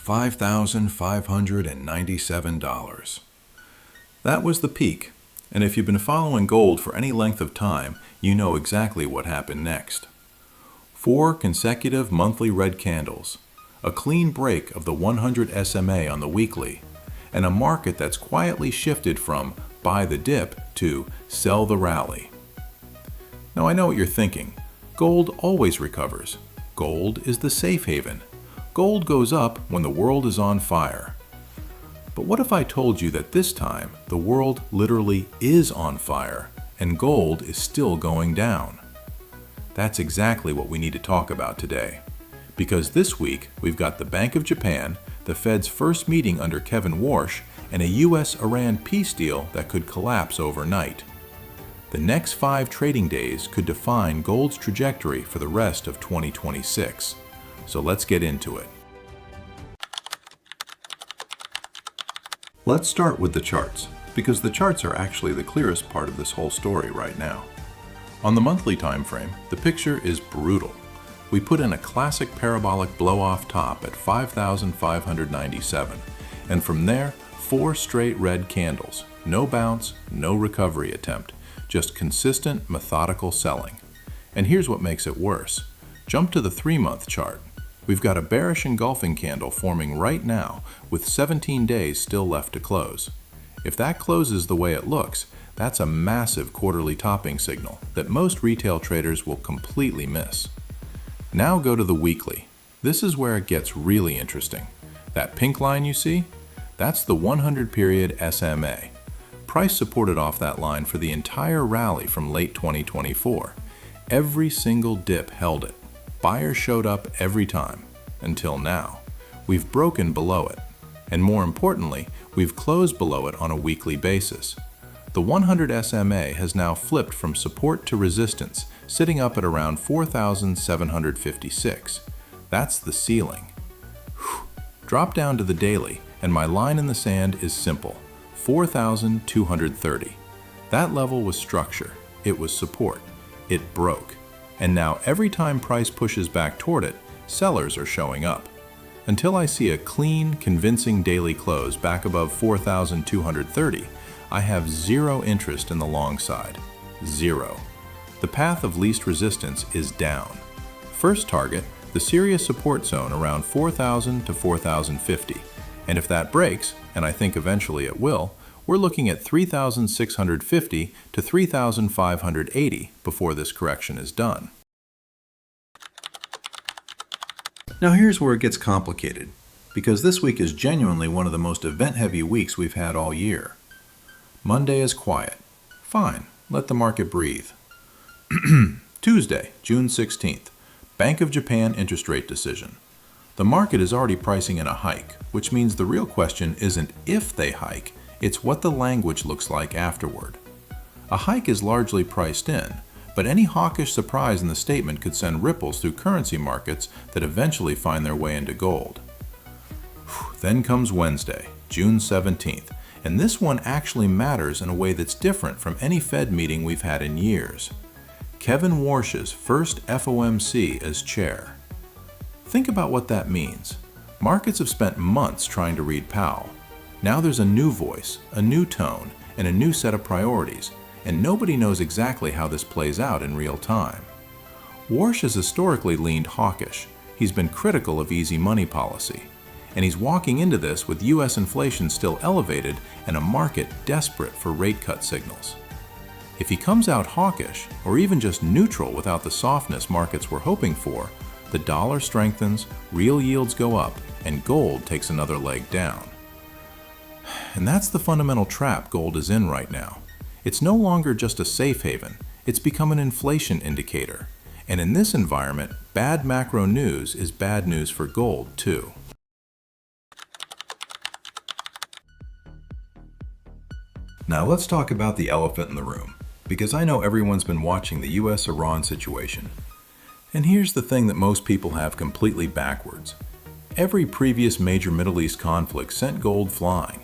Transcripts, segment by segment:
$5,597. That was the peak, and if you've been following gold for any length of time, you know exactly what happened next. 4 consecutive monthly red candles, a clean break of the 100 SMA on the weekly, and a market that's quietly shifted from buy the dip to sell the rally. Now I know what you're thinking. Gold always recovers. Gold is the safe haven. Gold goes up when the world is on fire. But what if I told you that this time the world literally is on fire and gold is still going down? That's exactly what we need to talk about today. Because this week we've got the Bank of Japan, the Fed's first meeting under Kevin Warsh, and a US-Iran peace deal that could collapse overnight. The next 5 trading days could define gold's trajectory for the rest of 2026. So let's get into it. Let's start with the charts, because the charts are actually the clearest part of this whole story right now. On the monthly time frame, the picture is brutal. We put in a classic parabolic blow-off top at 5,597, and from there, 4 straight red candles. No bounce, no recovery attempt, just consistent, methodical selling. And here's what makes it worse. Jump to the 3-month chart. We've got a bearish engulfing candle forming right now with 17 days still left to close. If that closes the way it looks, that's a massive quarterly topping signal that most retail traders will completely miss. Now go to the weekly. This is where it gets really interesting. That pink line you see? That's the 100-period SMA. Price supported off that line for the entire rally from late 2024. Every single dip held it. Buyers showed up every time, until now. We've broken below it, and more importantly, we've closed below it on a weekly basis. The 100 SMA has now flipped from support to resistance, sitting up at around 4,756. That's the ceiling. Whew. Drop down to the daily, and my line in the sand is simple, 4,230. That level was structure, it was support, it broke. And now every time price pushes back toward it, sellers are showing up. Until I see a clean, convincing daily close back above 4,230, I have zero interest in the long side. Zero. The path of least resistance is down. First target, the serious support zone around 4,000 to 4,050. And if that breaks, and I think eventually it will, we're looking at 3,650 to 3,580 before this correction is done. Now here's where it gets complicated, because this week is genuinely one of the most event-heavy weeks we've had all year. Monday is quiet. Fine, let the market breathe. Tuesday, June 16th, Bank of Japan interest rate decision. The market is already pricing in a hike, which means the real question isn't if they hike, it's what the language looks like afterward. A hike is largely priced in, but any hawkish surprise in the statement could send ripples through currency markets that eventually find their way into gold. Then comes Wednesday, June 17th, and this one actually matters in a way that's different from any Fed meeting we've had in years. Kevin Warsh's first FOMC as chair. Think about what that means. Markets have spent months trying to read Powell. Now there's a new voice, a new tone, and a new set of priorities, and nobody knows exactly how this plays out in real time. Warsh has historically leaned hawkish. He's been critical of easy money policy, and he's walking into this with US inflation still elevated and a market desperate for rate cut signals. If he comes out hawkish, or even just neutral without the softness markets were hoping for, the dollar strengthens, real yields go up, and gold takes another leg down. And that's the fundamental trap gold is in right now. It's no longer just a safe haven, it's become an inflation indicator. And in this environment, bad macro news is bad news for gold too. Now let's talk about the elephant in the room, because I know everyone's been watching the US-Iran situation. And here's the thing that most people have completely backwards. Every previous major Middle East conflict sent gold flying.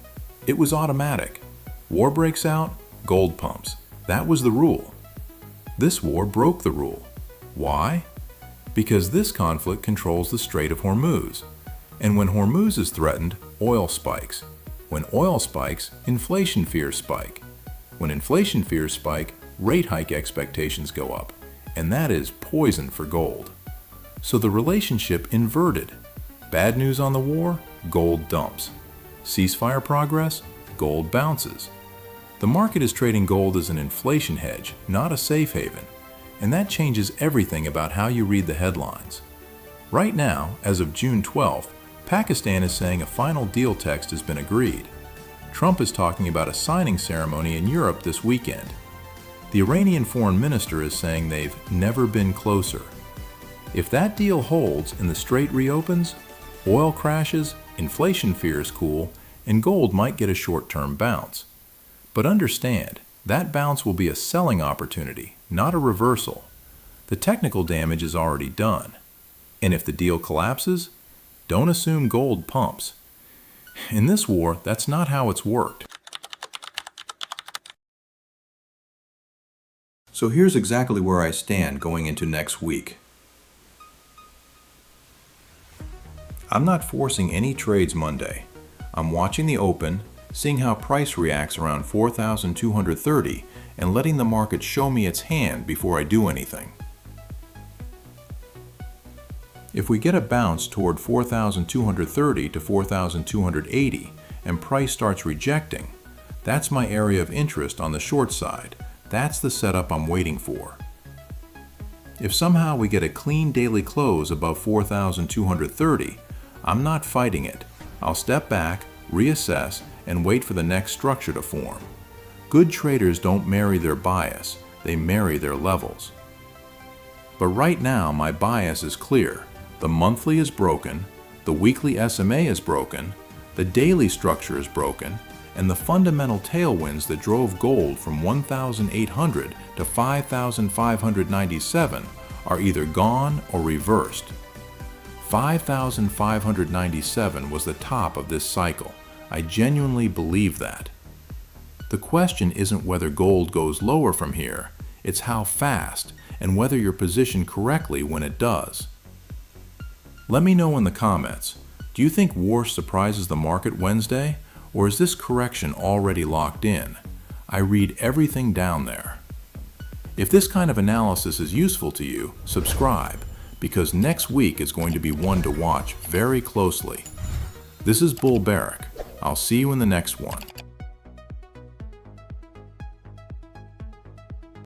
It was automatic. War breaks out, gold pumps. That was the rule. This war broke the rule. Why? Because this conflict controls the Strait of Hormuz. And when Hormuz is threatened, oil spikes. When oil spikes, inflation fears spike. When inflation fears spike, rate hike expectations go up. And that is poison for gold. So the relationship inverted. Bad news on the war, gold dumps. Ceasefire progress, gold bounces. The market is trading gold as an inflation hedge, not a safe haven. And that changes everything about how you read the headlines. Right now, as of June 12th, Pakistan is saying a final deal text has been agreed. Trump is talking about a signing ceremony in Europe this weekend. The Iranian foreign minister is saying they've never been closer. If that deal holds and the strait reopens, oil crashes, inflation fears cool, and gold might get a short-term bounce. But understand, that bounce will be a selling opportunity, not a reversal. The technical damage is already done. And if the deal collapses, don't assume gold pumps. In this war, that's not how it's worked. So here's exactly where I stand going into next week. I'm not forcing any trades Monday. I'm watching the open, seeing how price reacts around 4,230 and letting the market show me its hand before I do anything. If we get a bounce toward 4,230 to 4,280 and price starts rejecting, that's my area of interest on the short side. That's the setup I'm waiting for. If somehow we get a clean daily close above 4,230, I'm not fighting it. I'll step back, reassess, and wait for the next structure to form. Good traders don't marry their bias, they marry their levels. But right now my bias is clear. The monthly is broken, the weekly SMA is broken, the daily structure is broken, and the fundamental tailwinds that drove gold from 1,800 to 5,597 are either gone or reversed. 5,597 was the top of this cycle. I genuinely believe that. The question isn't whether gold goes lower from here, it's how fast and whether you're positioned correctly when it does. Let me know in the comments, do you think Warsh surprises the market Wednesday, or is this correction already locked in? I read everything down there. If this kind of analysis is useful to you, subscribe, because next week is going to be one to watch very closely. This is Bullbearic. I'll see you in the next one.